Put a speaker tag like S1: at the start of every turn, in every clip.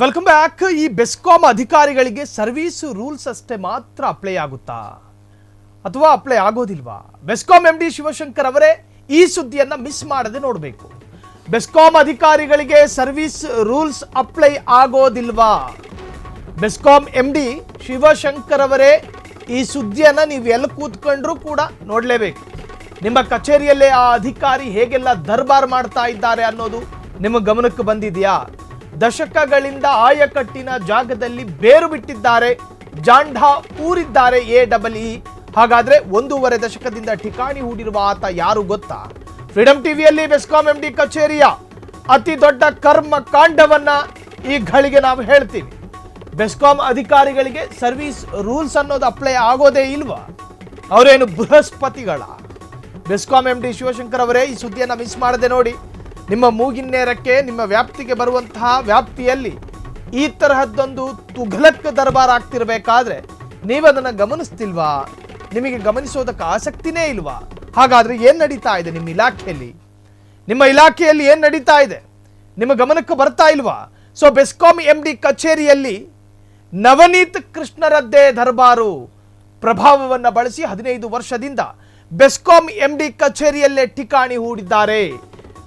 S1: Welcome back. ಈ ಬೆಸ್ಕಾಂ ಅಧಿಕಾರಿಗಳಿಗೆ service rules ಅಷ್ಟೇ ಮಾತ್ರ ಅಪ್ಲೈ ಆಗುತ್ತಾ ಅಥವಾ ಅಪ್ಲೈ ಆಗೋದಿಲ್ವಾ? ಬೆಸ್ಕಾಂ ಎಂಡಿ ಶಿವಶಂಕರ್ ಅವರೇ ಈ ಸುದ್ದಿಯನ್ನ ಮಿಸ್ ಮಾಡದೆ ನೋಡಬೇಕು. ಬೆಸ್ಕಾಂ ಅಧಿಕಾರಿಗಳಿಗೆ ಸರ್ವಿಸ್ ರೂಲ್ಸ್ ಅಪ್ಲೈ ಆಗೋದಿಲ್ವಾ? ಬೆಸ್ಕಾಂ ಎಂಡಿ ಶಿವಶಂಕರ್ ಅವರೇ ಈ ಸುದ್ದಿಯನ್ನ ನೀವು ಎಲ್ಲಿ ಕೂತ್ಕೊಂಡ್ರೂ ಕೂಡ ನೋಡಲೇಬೇಕು. ನಿಮ್ಮ ಕಚೇರಿಯಲ್ಲೇ ಆ ಅಧಿಕಾರಿ ಹೇಗೆಲ್ಲ ದರ್ಬಾರ್ ಮಾಡ್ತಾ ಇದ್ದಾರೆ ಅನ್ನೋದು ನಿಮ್ಮ ಗಮನಕ್ಕೆ ಬಂದಿದೆಯಾ? ದಶಕಗಳಿಂದ ಆಯಕಟ್ಟಿನ ಜಾಗದಲ್ಲಿ ಬೇರು ಬಿಟ್ಟಿದ್ದಾರೆ, ಜಾಂಢ ಊರಿದ್ದಾರೆ AEE. ಹಾಗಾದ್ರೆ 1.5 ದಶಕದಿಂದ ಠಿಕಾಣಿ ಹೂಡಿರುವ ಆತ ಯಾರು ಗೊತ್ತಾ? ಫ್ರೀಡಂ ಟಿವಿಯಲ್ಲಿ ಬೆಸ್ಕಾಂ ಎಂಡಿ ಕಚೇರಿಯ ಅತಿ ದೊಡ್ಡ ಕರ್ಮ ಕಾಂಡವನ್ನ ಈ ಘಳಿಗೆ ನಾವು ಹೇಳ್ತೀವಿ. ಬೆಸ್ಕಾಂ ಅಧಿಕಾರಿಗಳಿಗೆ ಸರ್ವಿಸ್ ರೂಲ್ಸ್ ಅನ್ನೋದು ಅಪ್ಲೈ ಆಗೋದೇ ಇಲ್ವಾ? ಅವರೇನು ಬೃಹಸ್ಪತಿಗಳ? ಬೆಸ್ಕಾಂ ಎಂಡಿ ಶಿವಶಂಕರ್ ಅವರೇ ಈ ಸುದ್ದಿಯನ್ನು ಮಿಸ್ ಮಾಡದೆ ನೋಡಿ. ನಿಮ್ಮ ಮೂಗಿನ್ನೇರಕ್ಕೆ, ನಿಮ್ಮ ವ್ಯಾಪ್ತಿಗೆ ಬರುವಂತಹ ವ್ಯಾಪ್ತಿಯಲ್ಲಿ ಈ ತರಹದ್ದೊಂದು ತುಘಲಕ್ ದರ್ಬಾರ್ ಆಗ್ತಿರ್ಬೇಕಾದ್ರೆ ನೀವದನ್ನು ಗಮನಿಸ್ತಿಲ್ವಾ? ನಿಮಗೆ ಗಮನಿಸೋದಕ್ಕೆ ಆಸಕ್ತಿನೇ ಇಲ್ವಾ? ಹಾಗಾದ್ರೆ ಏನ್ ನಡೀತಾ ಇದೆ ನಿಮ್ಮ ಇಲಾಖೆಯಲ್ಲಿ? ನಿಮ್ಮ ಇಲಾಖೆಯಲ್ಲಿ ಏನ್ ನಡೀತಾ ಇದೆ ನಿಮ್ಮ ಗಮನಕ್ಕೆ ಬರ್ತಾ ಇಲ್ವಾ? ಸೊ ಬೆಸ್ಕಾಂ ಎಂಡಿ ಕಚೇರಿಯಲ್ಲಿ ನವನೀತ್ ಕೃಷ್ಣರದ್ದೇ ದರ್ಬಾರು ಪ್ರಭಾವವನ್ನು ಬಳಸಿ 15 ವರ್ಷದಿಂದ ಬೆಸ್ಕಾಂ ಎಂಡಿ ಕಚೇರಿಯಲ್ಲೇ ಠಿಕಾಣಿ ಹೂಡಿದ್ದಾರೆ.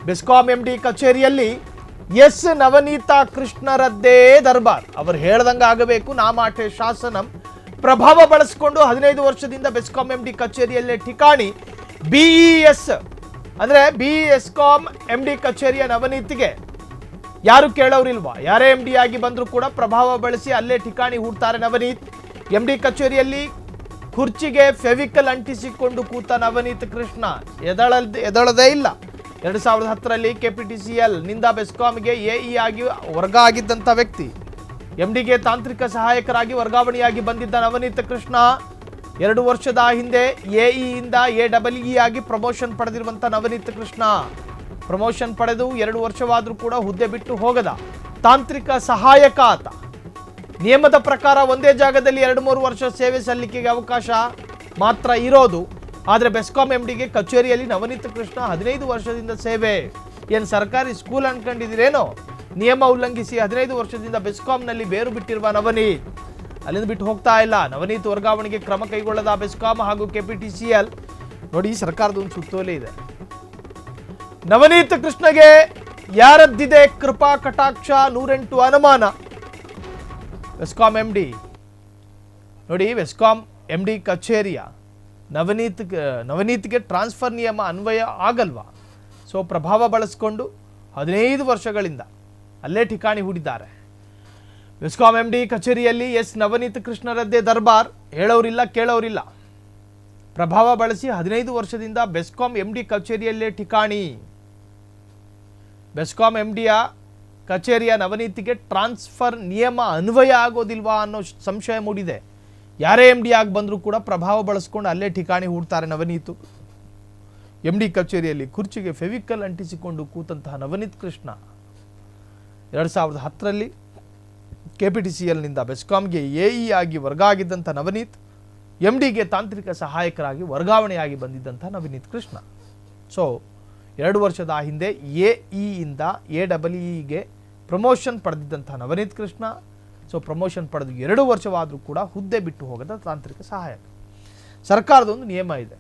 S1: ಬೆಸ್ಕಾಂ ಎಂಡಿ ಕಚೇರಿಯಲ್ಲಿ ನವನೀತಾ ಕೃಷ್ಣರದ್ದೇ ದರ್ಬಾರ್. ಅವರು ಹೇಳ್ದಂಗ ಆಗಬೇಕು, ನಾಮಾಠೆ ಶಾಸನಂ ಪ್ರಭಾವ ಬಳಸಿಕೊಂಡು 15 ವರ್ಷದಿಂದ ಬೆಸ್ಕಾಂ ಎಂಡಿ ಕಚೇರಿಯಲ್ಲೇ ಠಿಕಾಣಿ. BES ಅಂದ್ರೆ ಬೆಸ್ಕಾಂ ಎಂಡಿ ಕಚೇರಿಯ ನವನೀತಿಗೆ ಯಾರು ಕೇಳೋರಿಲ್ವಾ? ಯಾರೇ ಎಂಡಿ ಆಗಿ ಬಂದರೂ ಕೂಡ ಪ್ರಭಾವ ಬಳಸಿ ಅಲ್ಲೇ ಠಿಕಾಣಿ ಹೂಡ್ತಾರೆ ನವನೀತ್. ಎಂಡಿ ಕಚೇರಿಯಲ್ಲಿ ಕುರ್ಚಿಗೆ ಫೆವಿಕಲ್ ಅಂಟಿಸಿಕೊಂಡು ಕೂತ ನವನೀತ್ ಕೃಷ್ಣ ಎದಳದೇ ಇಲ್ಲ. 2010ರಲ್ಲಿ KPTCL ನಿಂದ ಬೆಸ್ಕಾಂಗೆ AE ಆಗಿ ವರ್ಗ ಆಗಿದ್ದಂಥ ವ್ಯಕ್ತಿ, ಎಂಡಿಗೆ ತಾಂತ್ರಿಕ ಸಹಾಯಕರಾಗಿ ವರ್ಗಾವಣೆಯಾಗಿ ಬಂದಿದ್ದ ನವನೀತ್ ಕೃಷ್ಣ 2 ವರ್ಷದ ಹಿಂದೆ AE ಇಂದ AEE ಆಗಿ ಪ್ರಮೋಷನ್ ಪಡೆದಿರುವಂಥ ನವನೀತ್ ಕೃಷ್ಣ ಪ್ರಮೋಷನ್ ಪಡೆದು 2 ವರ್ಷವಾದರೂ ಕೂಡ ಹುದ್ದೆ ಬಿಟ್ಟು ಹೋಗದ ತಾಂತ್ರಿಕ ಸಹಾಯಕ ಆತ. ನಿಯಮದ ಪ್ರಕಾರ ಒಂದೇ ಜಾಗದಲ್ಲಿ 2-3 ವರ್ಷ ಸೇವೆ ಸಲ್ಲಿಕೆಗೆ ಅವಕಾಶ ಮಾತ್ರ ಇರೋದು. ಆದರೆ ಬೆಸ್ಕಾಂ ಎಂಡಿಗೆ ಕಚೇರಿಯಲ್ಲಿ ನವನೀತ್ ಕೃಷ್ಣ 15 ವರ್ಷದಿಂದ ಸೇವೆ. ಏನು ಸರ್ಕಾರಿ ಸ್ಕೂಲ್ ಅನ್ಕೊಂಡಿದ್ದೀರೇನೋ? ನಿಯಮ ಉಲ್ಲಂಘಿಸಿ 15 ವರ್ಷದಿಂದ ಬೆಸ್ಕಾಂನಲ್ಲಿ ಬೇರು ಬಿಟ್ಟಿರುವ ನವನೀತ್ ಅಲ್ಲಿಂದ ಬಿಟ್ಟು ಹೋಗ್ತಾ ಇಲ್ಲ. ನವನೀತ್ ವರ್ಗಾವಣೆಗೆ ಕ್ರಮ ಕೈಗೊಳ್ಳದ ಬೆಸ್ಕಾಂ ಹಾಗೂ KPTCL. ನೋಡಿ, ಸರ್ಕಾರದ ಒಂದು ಸುತ್ತೋಲೆ ಇದೆ. ನವನೀತ್ ಕೃಷ್ಣಗೆ ಯಾರದ್ದಿದೆ ಕೃಪಾ ಕಟಾಕ್ಷ? 108 ಅನುಮಾನ. ಬೆಸ್ಕಾಂ ಎಂಡಿ ನೋಡಿ, ಬೆಸ್ಕಾಂ ಎಂಡಿ ಕಚೇರಿಯ ನವನೀತ್ಗೆ ಟ್ರಾನ್ಸ್ಫರ್ ನಿಯಮ ಅನ್ವಯ ಆಗಲ್ವಾ? ಸೊ ಪ್ರಭಾವ ಬಳಸಿಕೊಂಡು 15 ವರ್ಷಗಳಿಂದ ಅಲ್ಲೇ ಠಿಕಾಣಿ ಹೂಡಿದ್ದಾರೆ. ಬೆಸ್ಕಾಂ ಎಂಡಿ ಕಚೇರಿಯಲ್ಲಿ ನವನೀತ್ ಕೃಷ್ಣರದ್ದೇ ದರ್ಬಾರ್. ಹೇಳೋರಿಲ್ಲ, ಕೇಳೋರಿಲ್ಲ. ಪ್ರಭಾವ ಬಳಸಿ 15 ವರ್ಷದಿಂದ ಬೆಸ್ಕಾಂ ಎಂಡಿ ಕಚೇರಿಯಲ್ಲೇ ಠಿಕಾಣಿ. ಬೆಸ್ಕಾಂ ಎಂಡಿಯ ಕಚೇರಿಯ ನವನೀತಿಗೆ ಟ್ರಾನ್ಸ್ಫರ್ ನಿಯಮ ಅನ್ವಯ ಆಗೋದಿಲ್ವಾ ಅನ್ನೋ ಸಂಶಯ ಮೂಡಿದೆ. ಯಾರೇ ಎಂಡಿ ಆಗಿ ಬಂದರೂ ಕೂಡ ಪ್ರಭಾವ ಬಳಸ್ಕೊಂಡು ಅಲ್ಲೇ ಠಿಕಾಣಿ ಹೂಡ್ತಾರೆ ನವನೀತು. ಎಂಡಿ ಕಚೇರಿಯಲ್ಲಿ ಕುರ್ಚಿಗೆ ಫೆವಿಕಲ್ ಅಂಟಿಸಿಕೊಂಡು ಕೂತಂತಹ ನವನೀತ್ ಕೃಷ್ಣ 2010ರಲ್ಲಿ KPTCL ನಿಂದ ಬೆಸ್ಕಾಂಗೆ AE ಆಗಿ ವರ್ಗ ಆಗಿದ್ದಂಥ ನವನೀತ್, ಎಂಡಿಗೆ ತಾಂತ್ರಿಕ ಸಹಾಯಕರಾಗಿ ವರ್ಗಾವಣೆಯಾಗಿ ಬಂದಿದ್ದಂಥ ನವನೀತ್ ಕೃಷ್ಣ. ಸೊ 2 ವರ್ಷದ ಹಿಂದೆ AE ಇಂದ AEಗೆ ಪ್ರಮೋಷನ್ ಪಡೆದಿದ್ದಂಥ ನವನೀತ್ ಕೃಷ್ಣ. ಸೊ ಪ್ರಮೋಷನ್ ಪಡೆದು 2 ವರ್ಷವಾದರೂ ಕೂಡ ಹುದ್ದೆ ಬಿಟ್ಟು ಹೋಗದ ತಾಂತ್ರಿಕ ಸಹಾಯಕ. ಸರ್ಕಾರದ ಒಂದು ನಿಯಮ ಇದೆ,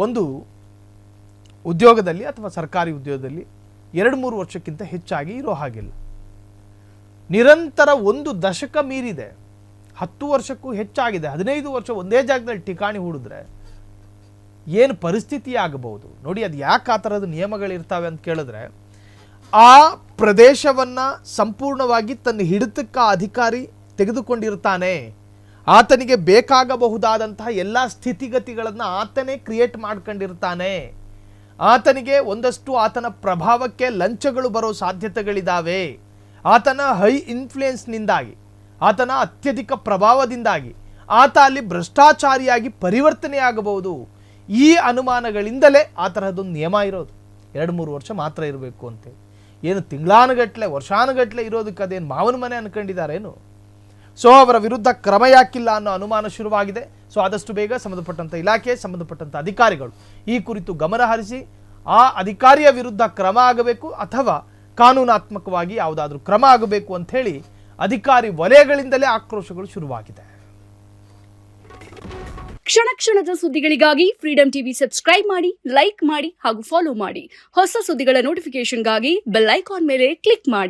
S1: ಒಂದು ಉದ್ಯೋಗದಲ್ಲಿ ಅಥವಾ ಸರ್ಕಾರಿ ಉದ್ಯೋಗದಲ್ಲಿ 2-3 ವರ್ಷಕ್ಕಿಂತ ಹೆಚ್ಚಾಗಿ ಇರೋ ಹಾಗಿಲ್ಲ. ನಿರಂತರ 1 ದಶಕ ಮೀರಿದೆ, 10 ವರ್ಷಕ್ಕೂ ಹೆಚ್ಚಾಗಿದೆ. 15 ವರ್ಷ ಒಂದೇ ಜಾಗದಲ್ಲಿ ಠಿಕಾಣಿ ಹೂಡಿದ್ರೆ ಏನು ಪರಿಸ್ಥಿತಿ ಆಗಬಹುದು ನೋಡಿ. ಅದು ಯಾಕೆ ಆ ಥರದ ನಿಯಮಗಳಿರ್ತಾವೆ ಅಂತ ಕೇಳಿದ್ರೆ, ಆ ಪ್ರದೇಶವನ್ನು ಸಂಪೂರ್ಣವಾಗಿ ತನ್ನ ಹಿಡಿತಕ್ಕೆ ಅಧಿಕಾರಿ ತೆಗೆದುಕೊಂಡಿರ್ತಾನೆ. ಆತನಿಗೆ ಬೇಕಾಗಬಹುದಾದಂತಹ ಎಲ್ಲ ಸ್ಥಿತಿಗತಿಗಳನ್ನು ಆತನೇ ಕ್ರಿಯೇಟ್ ಮಾಡ್ಕೊಂಡಿರ್ತಾನೆ. ಆತನಿಗೆ ಒಂದಷ್ಟು ಆತನ ಪ್ರಭಾವಕ್ಕೆ ಲಂಚಗಳು ಬರೋ ಸಾಧ್ಯತೆಗಳಿದ್ದಾವೆ. ಆತನ ಹೈ ಇನ್ಫ್ಲೂಯೆನ್ಸ್ನಿಂದಾಗಿ, ಆತನ ಅತ್ಯಧಿಕ ಪ್ರಭಾವದಿಂದಾಗಿ ಆತ ಅಲ್ಲಿ ಭ್ರಷ್ಟಾಚಾರಿಯಾಗಿ ಪರಿವರ್ತನೆಯಾಗಬಹುದು. ಈ ಅನುಮಾನಗಳಿಂದಲೇ ಆ ತರಹದೊಂದು ನಿಯಮ ಇರೋದು. 2-3 ವರ್ಷ ಮಾತ್ರ ಇರಬೇಕು ಅಂತೇಳಿ. ಏನು ತಿಂಗಳಾನುಗಟ್ಟಲೆ ವರ್ಷಾನುಗಟ್ಟಲೆ ಇರೋದಕ್ಕೆ ಅದೇನು ಮಾವನ ಮನೆ ಅನ್ಕೊಂಡಿದ್ದಾರೇನು? ಸೊ ಅವರ ವಿರುದ್ಧ ಕ್ರಮ ಯಾಕಿಲ್ಲ ಅನ್ನೋ ಅನುಮಾನ ಶುರುವಾಗಿದೆ. ಸೊ ಆದಷ್ಟು ಬೇಗ ಸಂಬಂಧಪಟ್ಟಂಥ ಇಲಾಖೆ, ಸಂಬಂಧಪಟ್ಟಂಥ ಅಧಿಕಾರಿಗಳು ಈ ಕುರಿತು ಗಮನ ಹರಿಸಿ ಆ ಅಧಿಕಾರಿಯ ವಿರುದ್ಧ ಕ್ರಮ ಆಗಬೇಕು ಅಥವಾ ಕಾನೂನಾತ್ಮಕವಾಗಿ ಯಾವುದಾದ್ರೂ ಕ್ರಮ ಆಗಬೇಕು ಅಂತ ಹೇಳಿ ಅಧಿಕಾರಿ ವಲಯಗಳಿಂದಲೇ ಆಕ್ರೋಶಗಳು ಶುರುವಾಗಿದೆ.
S2: ಕ್ಷಣ ಕ್ಷಣದ ಸುದ್ದಿಗಳಿಗಾಗಿ ಫ್ರೀಡಂ ಟಿವಿ ಸಬ್ಸ್ಕ್ರೈಬ್ ಮಾಡಿ, ಲೈಕ್ ಮಾಡಿ ಹಾಗೂ ಫಾಲೋ ಮಾಡಿ. ಹೊಸ ಸುದ್ದಿಗಳ ನೋಟಿಫಿಕೇಶನ್ಗಾಗಿ ಬೆಲ್ ಐಕಾನ್ ಮೇಲೆ ಕ್ಲಿಕ್ ಮಾಡಿ.